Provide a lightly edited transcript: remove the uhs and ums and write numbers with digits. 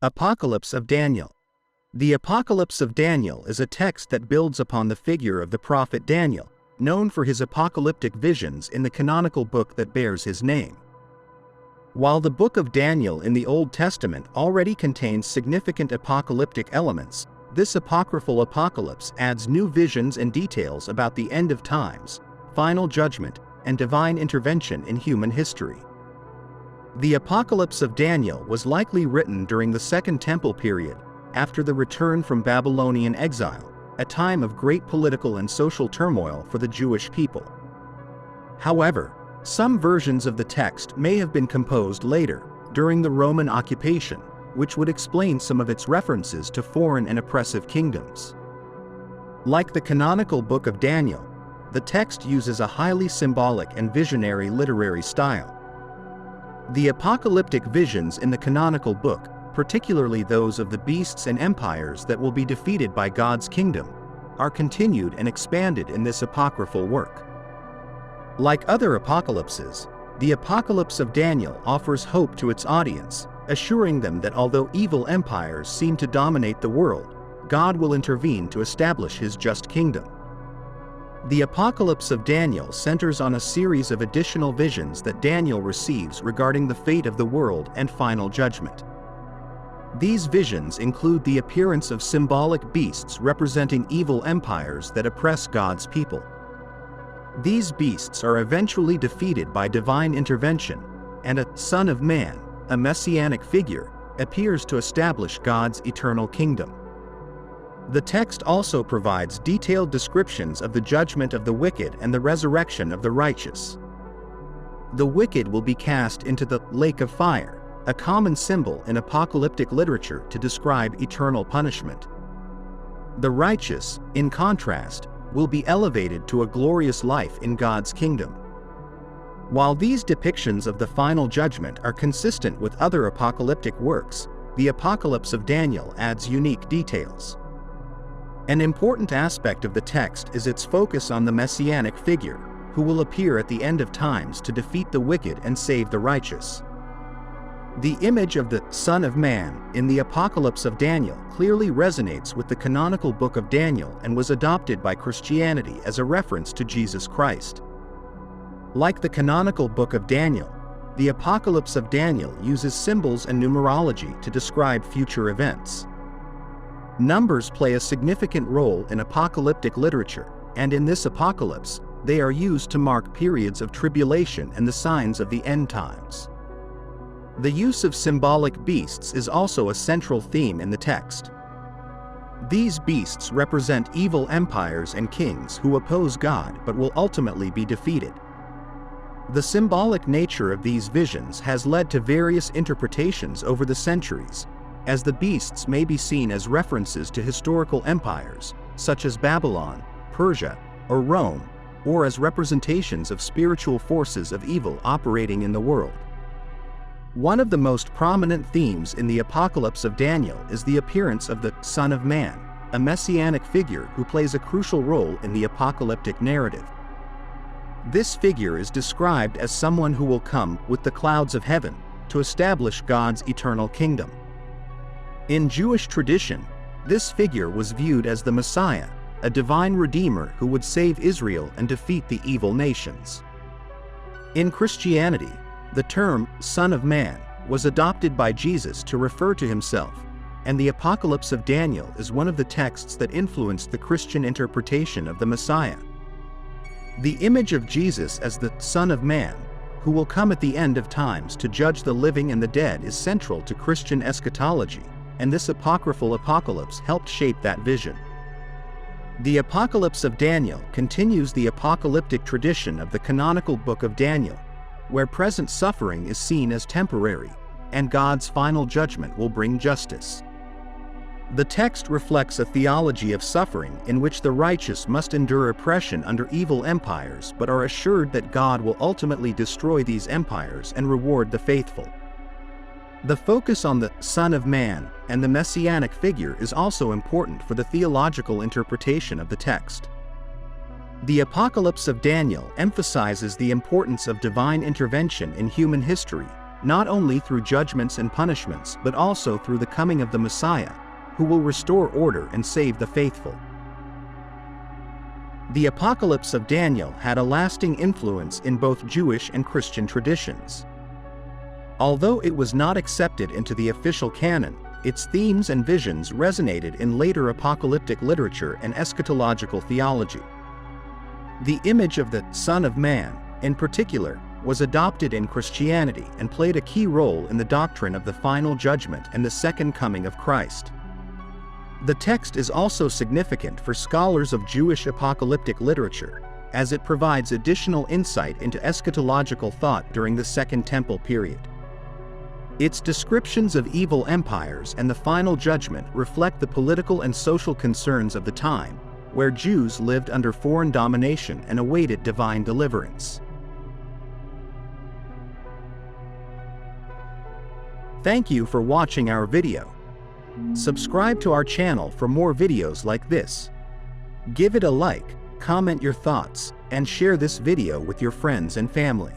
Apocalypse of Daniel. The Apocalypse of Daniel is a text that builds upon the figure of the prophet Daniel, known for his apocalyptic visions in the canonical book that bears his name. While the book of Daniel in the Old Testament already contains significant apocalyptic elements, this apocryphal apocalypse adds new visions and details about the end of times, final judgment, and divine intervention in human history. The Apocalypse of Daniel was likely written during the Second Temple period, after the return from Babylonian exile, a time of great political and social turmoil for the Jewish people. However, some versions of the text may have been composed later, during the Roman occupation, which would explain some of its references to foreign and oppressive kingdoms. Like the canonical book of Daniel, the text uses a highly symbolic and visionary literary style. The apocalyptic visions in the canonical book, particularly those of the beasts and empires that will be defeated by God's kingdom, are continued and expanded in this apocryphal work. Like other apocalypses, the Apocalypse of Daniel offers hope to its audience, assuring them that although evil empires seem to dominate the world, God will intervene to establish his just kingdom. The Apocalypse of Daniel centers on a series of additional visions that Daniel receives regarding the fate of the world and final judgment. These visions include the appearance of symbolic beasts representing evil empires that oppress God's people. These beasts are eventually defeated by divine intervention, and a Son of Man, a messianic figure, appears to establish God's eternal kingdom. The text also provides detailed descriptions of the judgment of the wicked and the resurrection of the righteous. The wicked will be cast into the lake of fire, a common symbol in apocalyptic literature to describe eternal punishment. The righteous, in contrast, will be elevated to a glorious life in God's kingdom. While these depictions of the final judgment are consistent with other apocalyptic works, the Apocalypse of Daniel adds unique details. An important aspect of the text is its focus on the messianic figure, who will appear at the end of times to defeat the wicked and save the righteous. The image of the Son of Man in the Apocalypse of Daniel clearly resonates with the canonical book of Daniel and was adopted by Christianity as a reference to Jesus Christ. Like the canonical book of Daniel, the Apocalypse of Daniel uses symbols and numerology to describe future events. Numbers play a significant role in apocalyptic literature, and in this apocalypse, they are used to mark periods of tribulation and the signs of the end times. The use of symbolic beasts is also a central theme in the text. These beasts represent evil empires and kings who oppose God but will ultimately be defeated. The symbolic nature of these visions has led to various interpretations over the centuries, as the beasts may be seen as references to historical empires, such as Babylon, Persia, or Rome, or as representations of spiritual forces of evil operating in the world. One of the most prominent themes in the Apocalypse of Daniel is the appearance of the Son of Man, a messianic figure who plays a crucial role in the apocalyptic narrative. This figure is described as someone who will come with the clouds of heaven to establish God's eternal kingdom. In Jewish tradition, this figure was viewed as the Messiah, a divine redeemer who would save Israel and defeat the evil nations. In Christianity, the term Son of Man was adopted by Jesus to refer to himself, and the Apocalypse of Daniel is one of the texts that influenced the Christian interpretation of the Messiah. The image of Jesus as the Son of Man, who will come at the end of times to judge the living and the dead, is central to Christian eschatology, and this apocryphal apocalypse helped shape that vision. The Apocalypse of Daniel continues the apocalyptic tradition of the canonical book of Daniel, where present suffering is seen as temporary, and God's final judgment will bring justice. The text reflects a theology of suffering in which the righteous must endure oppression under evil empires but are assured that God will ultimately destroy these empires and reward the faithful. The focus on the Son of Man and the messianic figure is also important for the theological interpretation of the text. The Apocalypse of Daniel emphasizes the importance of divine intervention in human history, not only through judgments and punishments but also through the coming of the Messiah, who will restore order and save the faithful. The Apocalypse of Daniel had a lasting influence in both Jewish and Christian traditions. Although it was not accepted into the official canon, its themes and visions resonated in later apocalyptic literature and eschatological theology. The image of the Son of Man, in particular, was adopted in Christianity and played a key role in the doctrine of the final judgment and the second coming of Christ. The text is also significant for scholars of Jewish apocalyptic literature, as it provides additional insight into eschatological thought during the Second Temple period. Its descriptions of evil empires and the final judgment reflect the political and social concerns of the time, where Jews lived under foreign domination and awaited divine deliverance. Thank you for watching our video. Subscribe to our channel for more videos like this. Give it a like, comment your thoughts, and share this video with your friends and family.